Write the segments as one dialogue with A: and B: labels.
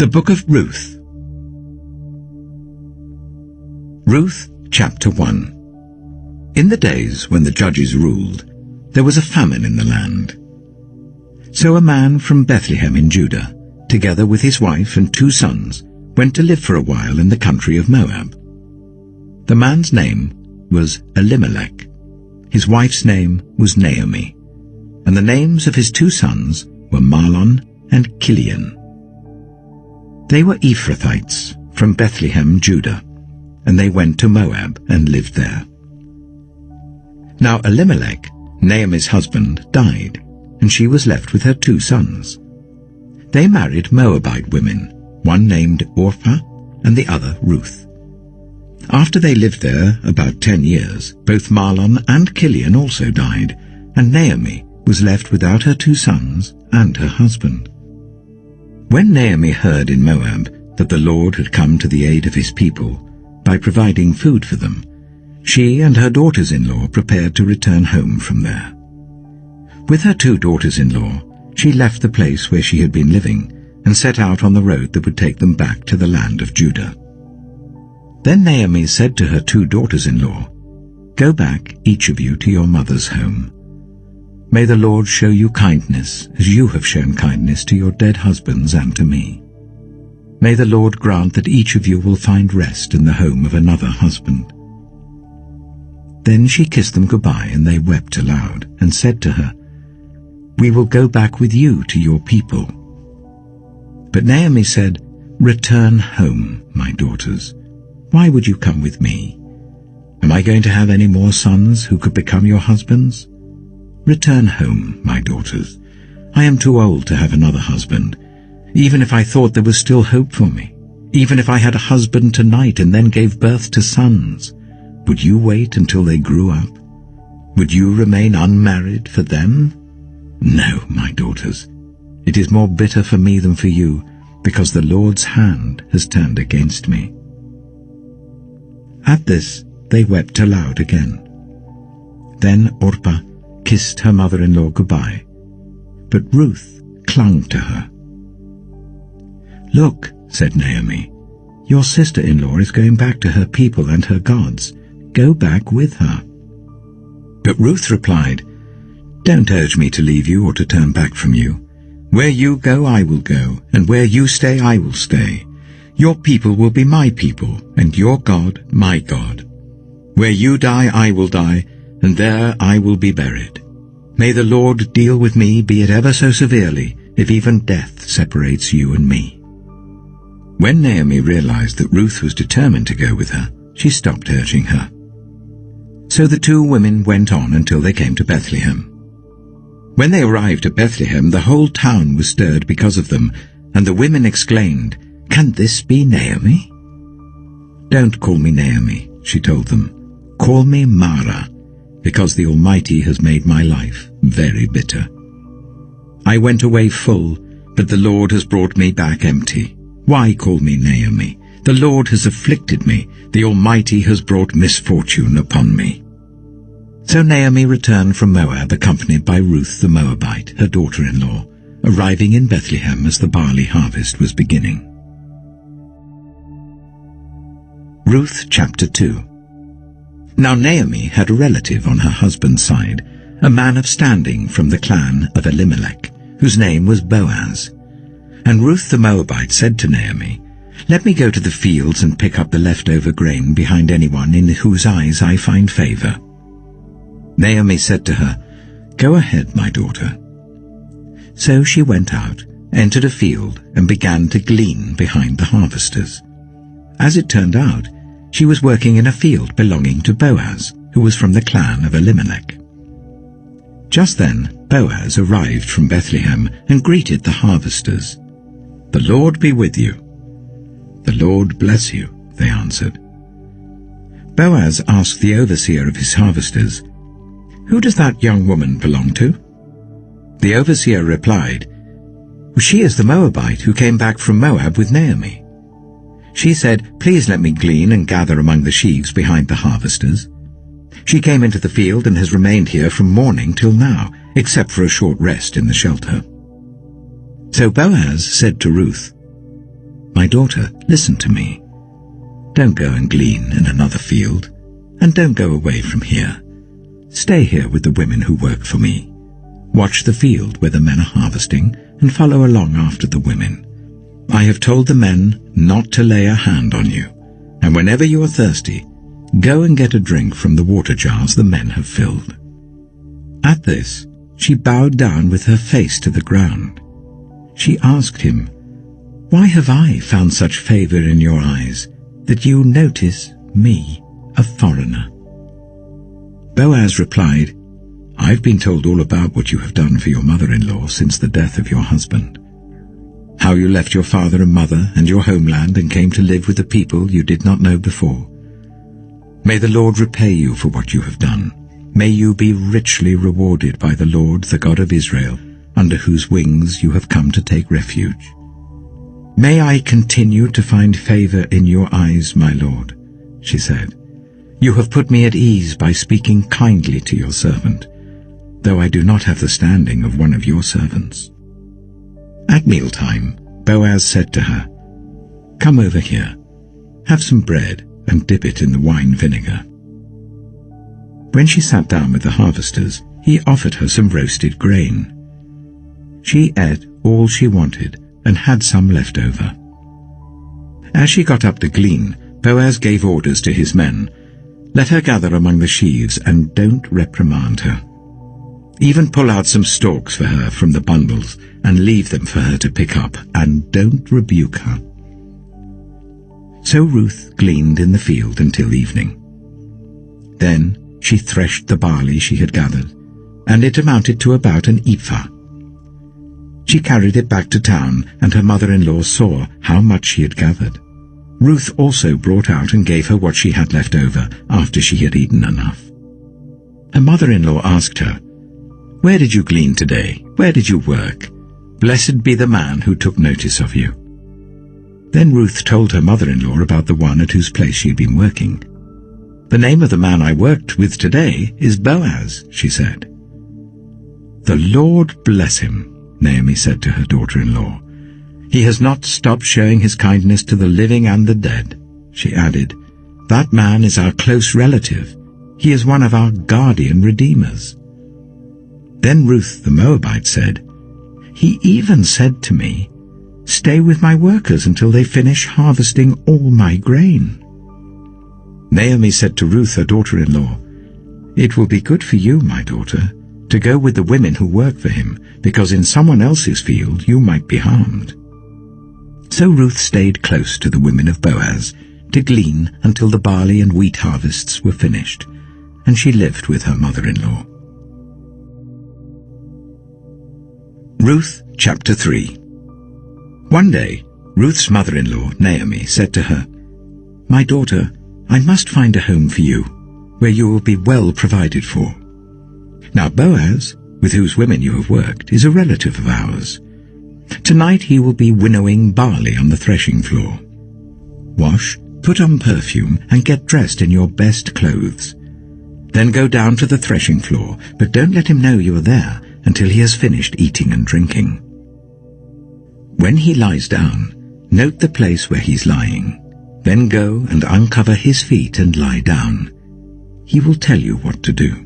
A: The Book of Ruth. Ruth, chapter 1. In the days when the judges ruled, there was a famine in the land. So a man from Bethlehem in Judah, together with his wife and 2 sons, went to live for a while in the country of Moab. The man's name was Elimelech. His wife's name was Naomi, and the names of his 2 sons were Mahlon and Chilion. They were Ephrathites from Bethlehem, Judah, and they went to Moab and lived there. Now Elimelech, Naomi's husband, died, and she was left with her 2 sons. They married Moabite women, one named Orpah and the other Ruth. After they lived there about 10 years, both Mahlon and Chilion also died, and Naomi was left without her 2 sons and her husband. When Naomi heard in Moab that the Lord had come to the aid of his people by providing food for them, she and her daughters-in-law prepared to return home from there. With her 2 daughters-in-law, she left the place where she had been living and set out on the road that would take them back to the land of Judah. Then Naomi said to her 2 daughters-in-law, "Go back, each of you, to your mother's home. May the Lord show you kindness as you have shown kindness to your dead husbands and to me. May the Lord grant that each of you will find rest in the home of another husband." Then she kissed them goodbye, and they wept aloud, and said to her, "We will go back with you to your people." But Naomi said, "Return home, my daughters. Why would you come with me? Am I going to have any more sons who could become your husbands? Return home, my daughters. I am too old to have another husband. Even if I thought there was still hope for me, even if I had a husband tonight and then gave birth to sons, would you wait until they grew up? Would you remain unmarried for them? No, my daughters. It is more bitter for me than for you, because the Lord's hand has turned against me." At this they wept aloud again. Then Orpah kissed her mother-in-law goodbye, but Ruth clung to her. "Look," said Naomi, "your sister-in-law is going back to her people and her gods. Go back with her." But Ruth replied, "Don't urge me to leave you or to turn back from you. Where you go, I will go, and where you stay, I will stay. Your people will be my people, and your God, my God. Where you die, I will die, and there I will be buried. May the Lord deal with me, be it ever so severely, if even death separates you and me." When Naomi realized that Ruth was determined to go with her, she stopped urging her. So the 2 women went on until they came to Bethlehem. When they arrived at Bethlehem, the whole town was stirred because of them, and the women exclaimed, "Can this be Naomi?" "Don't call me Naomi," she told them. "Call me Mara, because the Almighty has made my life very bitter. I went away full, but the Lord has brought me back empty. Why call me Naomi? The Lord has afflicted me. The Almighty has brought misfortune upon me." So Naomi returned from Moab, accompanied by Ruth the Moabite, her daughter-in-law, arriving in Bethlehem as the barley harvest was beginning. Ruth chapter 2. Now Naomi had a relative on her husband's side, a man of standing from the clan of Elimelech, whose name was Boaz. And Ruth the Moabite said to Naomi, "Let me go to the fields and pick up the leftover grain behind anyone in whose eyes I find favor." Naomi said to her, "Go ahead, my daughter." So she went out, entered a field, and began to glean behind the harvesters. As it turned out, she was working in a field belonging to Boaz, who was from the clan of Elimelech. Just then Boaz arrived from Bethlehem and greeted the harvesters. "The Lord be with you." "The Lord bless you," they answered. Boaz asked the overseer of his harvesters, "Who does that young woman belong to?" The overseer replied, "She is the Moabite who came back from Moab with Naomi. She said, 'Please let me glean and gather among the sheaves behind the harvesters.' She came into the field and has remained here from morning till now, except for a short rest in the shelter." So Boaz said to Ruth, "My daughter, listen to me. Don't go and glean in another field, and don't go away from here. Stay here with the women who work for me. Watch the field where the men are harvesting, and follow along after the women. I have told the men not to lay a hand on you, and whenever you are thirsty, go and get a drink from the water jars the men have filled." At this, she bowed down with her face to the ground. She asked him, "Why have I found such favor in your eyes, that you notice me, a foreigner?" Boaz replied, "I've been told all about what you have done for your mother-in-law since the death of your husband. How you left your father and mother and your homeland and came to live with a people you did not know before. May the Lord repay you for what you have done. May you be richly rewarded by the Lord, the God of Israel, under whose wings you have come to take refuge. May I continue to find favor in your eyes, my Lord," she said. "You have put me at ease by speaking kindly to your servant, though I do not have the standing of one of your servants." At mealtime, Boaz said to her, "Come over here, have some bread and dip it in the wine vinegar." When she sat down with the harvesters, he offered her some roasted grain. She ate all she wanted and had some left over. As she got up to glean, Boaz gave orders to his men, "Let her gather among the sheaves and don't reprimand her. Even pull out some stalks for her from the bundles and leave them for her to pick up, and don't rebuke her." So Ruth gleaned in the field until evening. Then she threshed the barley she had gathered, and it amounted to about an ephah. She carried it back to town, and her mother-in-law saw how much she had gathered. Ruth also brought out and gave her what she had left over after she had eaten enough. Her mother-in-law asked her, "Where did you glean today? Where did you work? Blessed be the man who took notice of you." Then Ruth told her mother-in-law about the one at whose place she had been working. "The name of the man I worked with today is Boaz," she said. "The Lord bless him," Naomi said to her daughter-in-law. "He has not stopped showing his kindness to the living and the dead." She added, "That man is our close relative. He is one of our guardian redeemers." Then Ruth the Moabite said, "He even said to me, 'Stay with my workers until they finish harvesting all my grain.'" Naomi said to Ruth, her daughter-in-law, "It will be good for you, my daughter, to go with the women who work for him, because in someone else's field you might be harmed." So Ruth stayed close to the women of Boaz to glean until the barley and wheat harvests were finished, and she lived with her mother-in-law. Ruth chapter 3. One day, Ruth's mother-in-law, Naomi, said to her, "My daughter, I must find a home for you, where you will be well provided for. Now Boaz, with whose women you have worked, is a relative of ours. Tonight he will be winnowing barley on the threshing floor. Wash, put on perfume, and get dressed in your best clothes. Then go down to the threshing floor, but don't let him know you are there until he has finished eating and drinking. When he lies down, note the place where he's lying. Then go and uncover his feet and lie down. He will tell you what to do."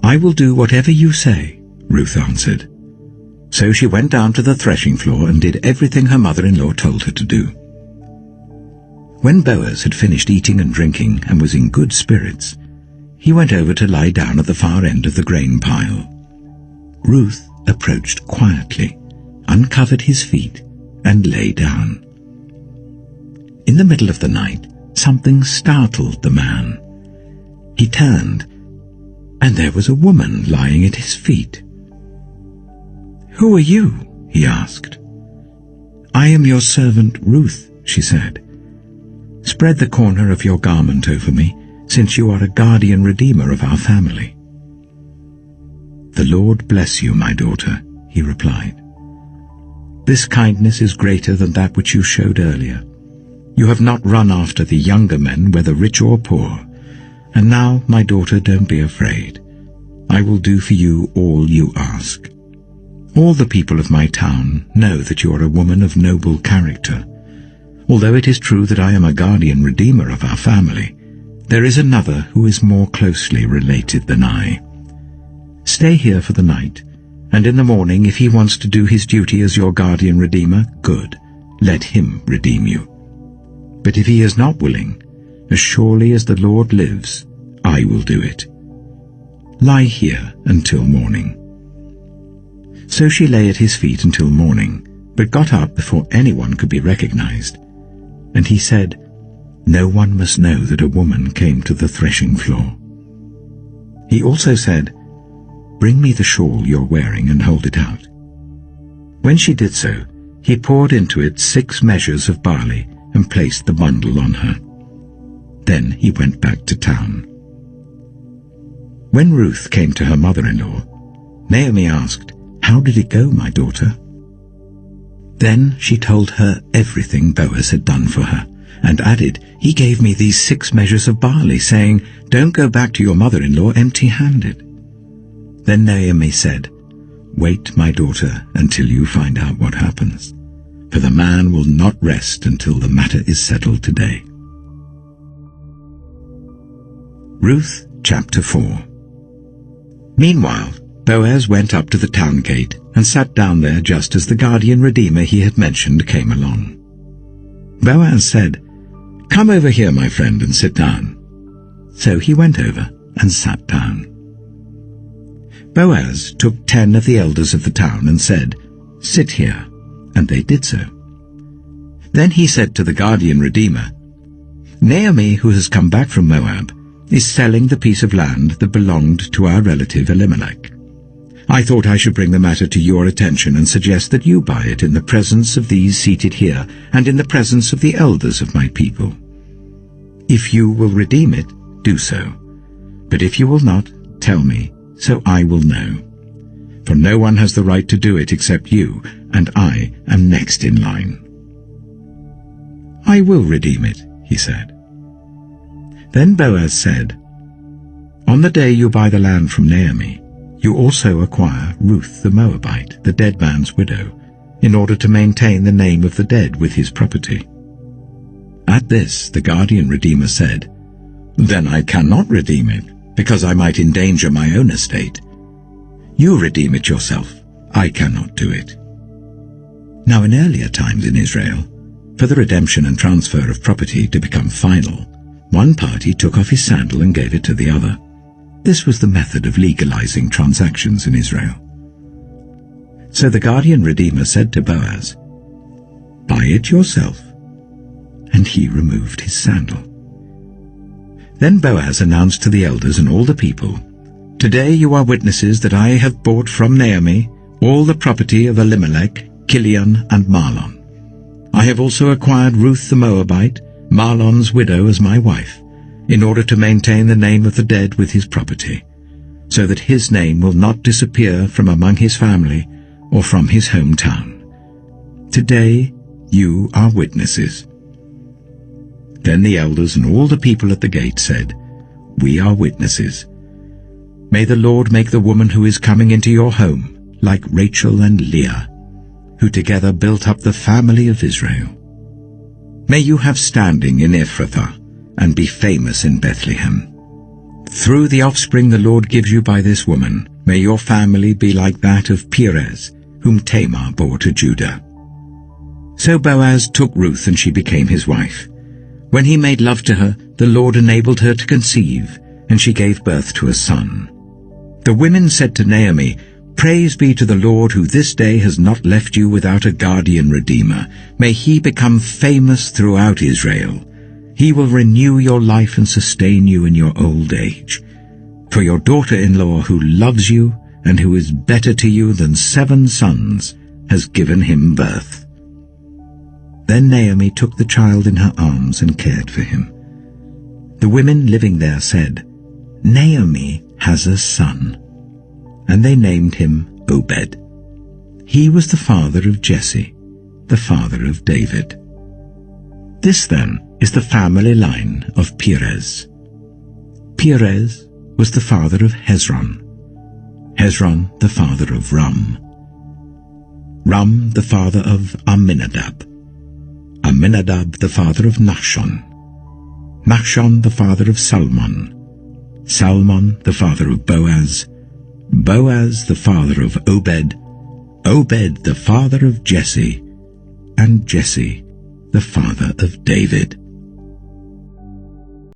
A: "I will do whatever you say," Ruth answered. So she went down to the threshing floor and did everything her mother-in-law told her to do. When Boaz had finished eating and drinking and was in good spirits, he went over to lie down at the far end of the grain pile. Ruth approached quietly, uncovered his feet, and lay down. In the middle of the night, something startled the man. He turned, and there was a woman lying at his feet. "Who are you?" he asked. "I am your servant Ruth," she said. "Spread the corner of your garment over me, since you are a guardian redeemer of our family." "The Lord bless you, my daughter," he replied. "This kindness is greater than that which you showed earlier. You have not run after the younger men, whether rich or poor. And now, my daughter, don't be afraid. I will do for you all you ask. All the people of my town know that you are a woman of noble character, although it is true that I am a guardian redeemer of our family, there is another who is more closely related than I. Stay here for the night, and in the morning, if he wants to do his duty as your guardian redeemer, good, let him redeem you. But if he is not willing, as surely as the Lord lives, I will do it. Lie here until morning." So she lay at his feet until morning, but got up before anyone could be recognized. And he said, "No one must know that a woman came to the threshing floor." He also said, "Bring me the shawl you're wearing and hold it out." When she did so, he poured into it 6 measures of barley and placed the bundle on her. Then he went back to town. When Ruth came to her mother-in-law, Naomi asked, "How did it go, my daughter?" Then she told her everything Boaz had done for her, and added, "He gave me these 6 measures of barley, saying, 'Don't go back to your mother-in-law empty-handed.'" Then Naomi said, "Wait, my daughter, until you find out what happens, for the man will not rest until the matter is settled today." Ruth chapter 4. Meanwhile, Boaz went up to the town gate and sat down there just as the guardian redeemer he had mentioned came along. Boaz said, "Come over here, my friend, and sit down." So he went over and sat down. Boaz took 10 of the elders of the town and said, "Sit here," and they did so. Then he said to the guardian redeemer, "Naomi, who has come back from Moab, is selling the piece of land that belonged to our relative Elimelech. I thought I should bring the matter to your attention and suggest that you buy it in the presence of these seated here and in the presence of the elders of my people. If you will redeem it, do so. But if you will not, tell me, so I will know. For no one has the right to do it except you, and I am next in line." "I will redeem it," he said. Then Boaz said, "On the day you buy the land from Naomi, you also acquire Ruth the Moabite, the dead man's widow, in order to maintain the name of the dead with his property." At this the guardian redeemer said, "Then I cannot redeem it, because I might endanger my own estate. You redeem it yourself. I cannot do it." Now in earlier times in Israel, for the redemption and transfer of property to become final, one party took off his sandal and gave it to the other. This was the method of legalizing transactions in Israel. So the guardian redeemer said to Boaz, "Buy it yourself." And he removed his sandal. Then Boaz announced to the elders and all the people, "Today you are witnesses that I have bought from Naomi all the property of Elimelech, Kilion, and Mahlon. I have also acquired Ruth the Moabite, Mahlon's widow, as my wife, in order to maintain the name of the dead with his property, so that his name will not disappear from among his family or from his hometown. Today you are witnesses." Then the elders and all the people at the gate said, "We are witnesses. May the Lord make the woman who is coming into your home like Rachel and Leah, who together built up the family of Israel. May you have standing in Ephrathah and be famous in Bethlehem. Through the offspring the Lord gives you by this woman, may your family be like that of Perez, whom Tamar bore to Judah." So Boaz took Ruth, and she became his wife. When he made love to her, the Lord enabled her to conceive, and she gave birth to a son. The women said to Naomi, "Praise be to the Lord, who this day has not left you without a guardian redeemer. May he become famous throughout Israel. He will renew your life and sustain you in your old age. For your daughter-in-law, who loves you and who is better to you than 7 sons, has given him birth." Then Naomi took the child in her arms and cared for him. The women living there said, "Naomi has a son." And they named him Obed. He was the father of Jesse, the father of David. This then is the family line of Perez. Perez was the father of Hezron, Hezron the father of Ram, Ram the father of Amminadab, Amminadab the father of Nahshon, Nahshon the father of Salmon, Salmon the father of Boaz, Boaz the father of Obed, Obed the father of Jesse, and Jesse the father of David.